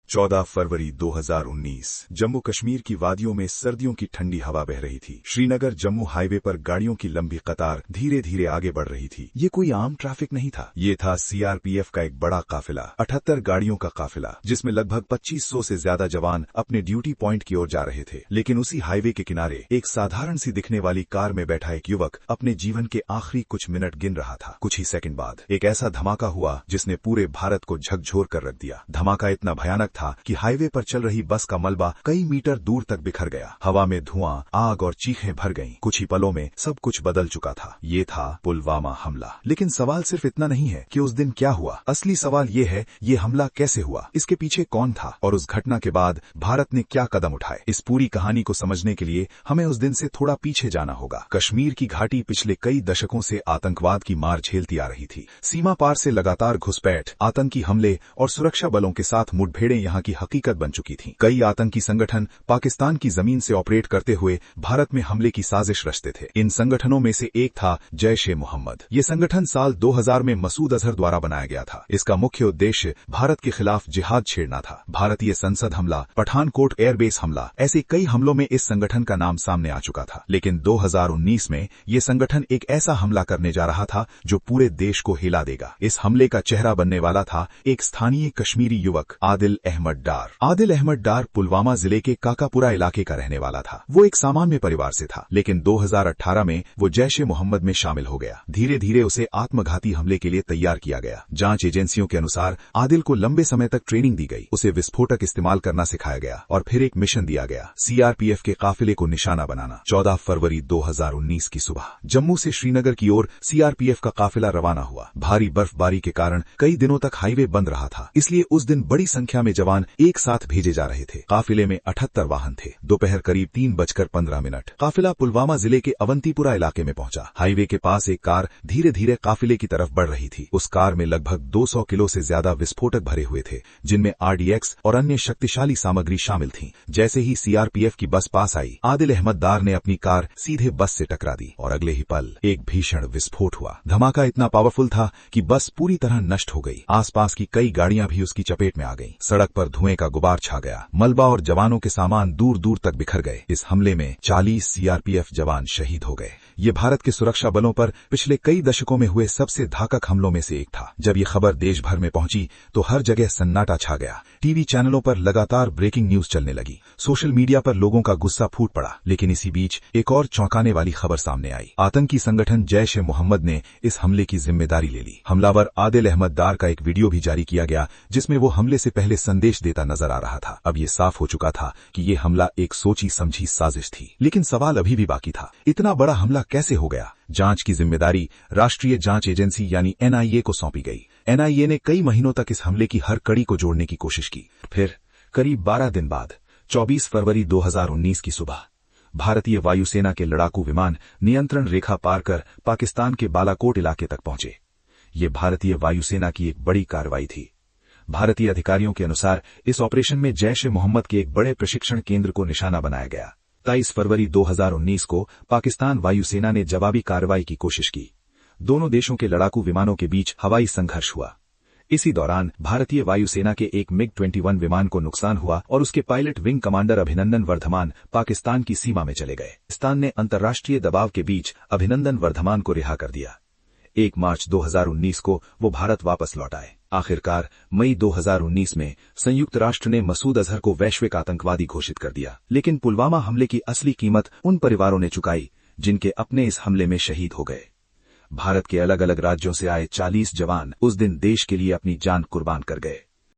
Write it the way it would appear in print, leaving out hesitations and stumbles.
14 फरवरी 2019 जम्मू कश्मीर की वादियों में सर्दियों की ठंडी हवा बह रही थी। श्रीनगर जम्मू हाईवे पर गाड़ियों की लंबी कतार धीरे धीरे आगे बढ़ रही थी। ये कोई आम ट्रैफिक नहीं था, ये था सीआरपीएफ का एक बड़ा काफिला, 78 गाड़ियों का काफिला, जिसमें लगभग 2500 से ज्यादा जवान अपने ड्यूटी पॉइंट की ओर जा रहे थे। लेकिन उसी हाईवे के किनारे एक साधारण सी दिखने वाली कार में बैठा एक युवक अपने जीवन के आखिरी कुछ मिनट गिन रहा था। कुछ ही सेकंड बाद एक ऐसा धमाका हुआ जिसने पूरे भारत को झकझोर कर रख दिया। धमाका इतना भयानक था कि हाईवे पर चल रही बस का मलबा कई मीटर दूर तक बिखर गया। हवा में धुआं, आग और चीखें भर गईं। कुछ ही पलों में सब कुछ बदल चुका था। ये था पुलवामा हमला। लेकिन सवाल सिर्फ इतना नहीं है कि उस दिन क्या हुआ। असली सवाल ये है, ये हमला कैसे हुआ, इसके पीछे कौन था और उस घटना के बाद भारत ने क्या कदम उठाए। इस पूरी कहानी को समझने के लिए हमें उस दिन से थोड़ा पीछे जाना होगा। कश्मीर की घाटी पिछले कई दशकों से आतंकवाद की मार झेलती आ रही थी। सीमा पार से लगातार घुसपैठ, आतंकी हमले और सुरक्षा बलों के साथ मुठभेड़ें यहाँ की हकीकत बन चुकी थीं। कई आतंकी संगठन पाकिस्तान की जमीन से ऑपरेट करते हुए भारत में हमले की साजिश रचते थे। इन संगठनों में से एक था जैश-ए-मोहम्मद। ये संगठन साल 2000 में मसूद अजहर द्वारा बनाया गया था। इसका मुख्य उद्देश्य भारत के खिलाफ जिहाद छेड़ना था। भारतीय संसद हमला, पठानकोट एयरबेस हमला, ऐसे कई हमलों में इस संगठन का नाम सामने आ चुका था। लेकिन 2019 में ये संगठन एक ऐसा हमला करने जा रहा था जो पूरे देश को हिला देगा। इस हमले का चेहरा बनने वाला था एक स्थानीय कश्मीरी युवक आदिल अहमद डार। आदिल अहमद डार पुलवामा जिले के काकापुरा इलाके का रहने वाला था। वो एक सामान्य परिवार से था, लेकिन 2018 में वो जैश-ए-मोहम्मद में शामिल हो गया। धीरे धीरे उसे आत्मघाती हमले के लिए तैयार किया गया। जांच एजेंसियों के अनुसार आदिल को लंबे समय तक ट्रेनिंग दी गई। उसे विस्फोटक इस्तेमाल करना सिखाया गया और फिर एक मिशन दिया गया, सीआरपीएफ के काफिले को निशाना बनाना। 14 फरवरी 2019 की सुबह जम्मू से श्रीनगर की ओर सीआरपीएफ का काफिला रवाना हुआ। भारी बर्फबारी के कारण कई दिनों तक हाईवे बंद रहा था, इसलिए उस दिन बड़ी संख्या में जवान एक साथ भेजे जा रहे थे। काफिले में 78 वाहन थे। दोपहर करीब 3:15 काफिला पुलवामा जिले के अवंतीपुरा इलाके में पहुंचा। हाईवे के पास एक कार धीरे धीरे काफिले की तरफ बढ़ रही थी। उस कार में लगभग 200 किलो से ज्यादा विस्फोटक भरे हुए थे, जिनमें आरडीएक्स और अन्य शक्तिशाली सामग्री शामिल थी। जैसे ही सीआरपीएफ की बस पास आई, आदिल अहमद डार ने अपनी कार सीधे बस से टकरा दी और अगले ही पल एक भीषण विस्फोट हुआ। धमाका इतना पावरफुल था कि बस पूरी तरह नष्ट हो गई। आसपास की कई गाड़ियां भी उसकी चपेट में आ गईं। सड़क पर धुएं का गुबार छा गया। मलबा और जवानों के सामान दूर दूर तक बिखर गए। इस हमले में 40 सीआरपीएफ जवान शहीद हो गए। ये भारत के सुरक्षा बलों पर पिछले कई दशकों में हुए सबसे घातक हमलों में से एक था। जब ये खबर देश भर में पहुंची तो हर जगह सन्नाटा छा गया। टीवी चैनलों पर लगातार ब्रेकिंग न्यूज चलने लगी। सोशल मीडिया पर लोगों का गुस्सा फूट पड़ा। लेकिन इसी बीच एक और चौंकाने वाली खबर सामने आई। आतंकी संगठन जैश-ए-मोहम्मद ने इस हमले की जिम्मेदारी ले ली। हमलावर आदिल अहमद डार का एक वीडियो भी जारी किया गया, जिसमें वो हमले से पहले संदेश देता नजर आ रहा था। अब ये साफ हो चुका था कि ये हमला एक सोची समझी साजिश थी। लेकिन सवाल अभी भी बाकी था, इतना बड़ा हमला कैसे हो गया? जांच की जिम्मेदारी राष्ट्रीय जांच एजेंसी यानी एनआईए को सौंपी गई। एनआईए ने कई महीनों तक इस हमले की हर कड़ी को जोड़ने की कोशिश की। फिर करीब 12 दिन बाद 24 फरवरी 2019 की सुबह भारतीय वायुसेना के लड़ाकू विमान नियंत्रण रेखा पार कर पाकिस्तान के बालाकोट इलाके तक पहुंचे। ये भारतीय वायुसेना की एक बड़ी कार्रवाई थी। भारतीय अधिकारियों के अनुसार इस ऑपरेशन में जैश-ए-मोहम्मद के एक बड़े प्रशिक्षण केंद्र को निशाना बनाया गया। 23 फरवरी 2019 को पाकिस्तान वायुसेना ने जवाबी कार्रवाई की कोशिश की। दोनों देशों के लड़ाकू विमानों के बीच हवाई संघर्ष हुआ। इसी दौरान भारतीय वायुसेना के एक मिग-21 विमान को नुकसान हुआ और उसके pilot wing commander Abhinandan Varthaman Pakistan की सीमा में चले गए। पाकिस्तान ने अंतर्राष्ट्रीय दबाव के बीच अभिनंदन वर्धमान को रिहा कर दिया। 1 मार्च 2019 को वो भारत वापस लौट आए। आखिरकार मई 2019 में संयुक्त राष्ट्र ने मसूद अजहर को वैश्विक आतंकवादी घोषित कर दिया। लेकिन पुलवामा हमले की असली कीमत उन परिवारों ने चुकाई जिनके अपने इस हमले में शहीद हो गए। भारत के अलग अलग राज्यों से आए 40 जवान उस दिन देश के लिए अपनी जान कुर्बान कर गए।